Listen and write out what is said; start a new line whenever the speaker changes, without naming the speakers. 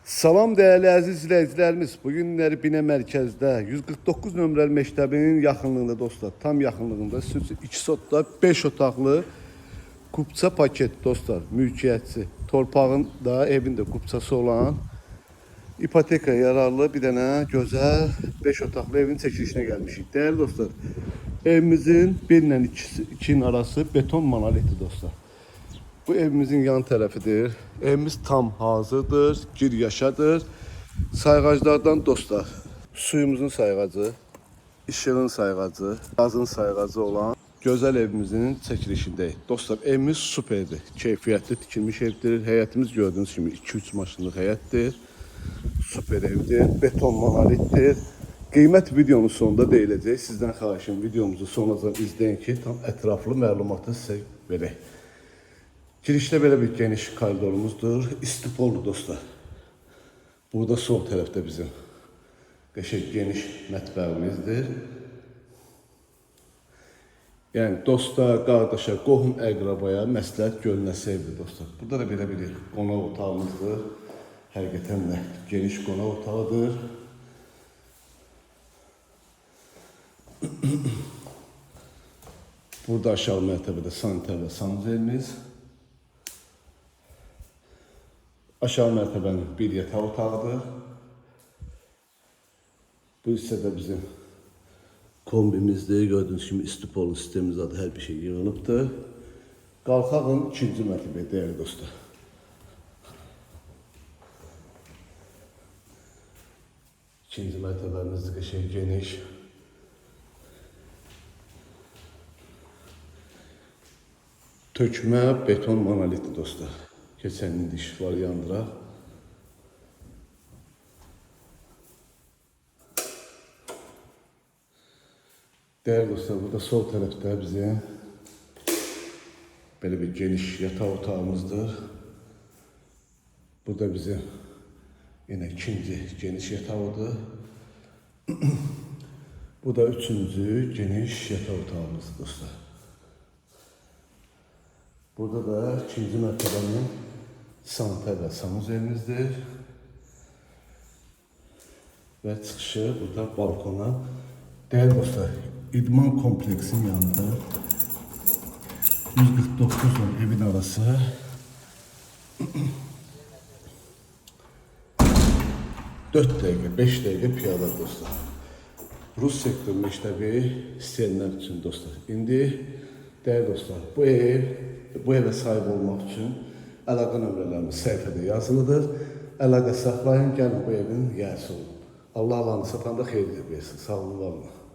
Salam değerli əziz izləyicilərimiz. Bu günləri Binə mərkəzdə 149 nömrəli məktəbinin yaxınlığında dostlar, tam yaxınlığında sizin üçün 2 sotda 5 otaqlı kupça paket dostlar, mülkiyyətçi, torpağın da evin də kupçası olan ipoteka yararlı bir dənə gözəl 5 otaqlı evin çəkilişinə gəlmişik. Değerli dostlar, evimizin 1 ilə 2'nin arası beton monolitli dostlar. Bu evimizin yan tərəfidir. Evimiz tam hazırdır, gir yaşadır. Sayğaclardan dostlar, suyumuzun sayğacı, işığın sayğacı, gazın sayğacı olan gözəl evimizin çəkilişindəyik. Dostlar, evimiz superdir, keyfiyyətli tikilmiş evdir. Həyətimiz gördüğünüz kimi 2-3 maşınlıq həyətdir. Super evdir, beton monolitdir. Qiymət videonun sonunda deyiləcək. Sizdən xahişim videomuzu sonacan izləyin ki, tam ətraflı məlumatı sizə verək. Girişte böyle bir geniş koridorumuzdur. İstipollu dostlar. Burada sol tarafta bizim qəşəng geniş mətbəximizdir. Yani dosta, qardaşa, qohum əqrabaya məsləhət görülməsi evdir dostlar. Burada da belə bir qonaq otağımızdır. Həqiqətən də geniş qonaq otağıdır. Burada aşağı mərtəbədə sanitar və sanuzelimiz. Aşağı mərtəbənin bir yataq otağıdır. Bu hissədə bizim kombimizdir. Gördüğünüz kimi istipolun sistemimiz adı hər bir şey yığılıbdır. Qalxağın 2-ci mərtəbəyə değerli dostlar. İkinci mərtəbəmiz qəşəng geniş. Tökmə beton monolitli dostlar. Keçənin diş var yandıra. Değerli dostlar, burada sol tarafta bizim böyle bir geniş yataq otağımızdır. Burada bizim yine ikinci geniş yatağıdır. Bu da üçüncü geniş yataq otağımızdır dostlar. Burada da ikinci mərtəbənin sanitar və sanuzelimizdir. Və çıxışı burada balkona. Değerli dostlar, idman kompleksinin yanında 149 ile evin arası 4 dəqiqə, 5 dəqiqə piyada dostlar. Rus sektör məktəbi istəyənlər üçün dostlar. İndi değerli dostlar, bu evə sahib olmaq üçün əlaqə nömrələrimiz səhifədə yazılıdır. Əlaqə saxlayın, gəlin bu evin yiyəsi olun. Allah Allah'ını satanda xeyirli versin. Sağ olun, var olun.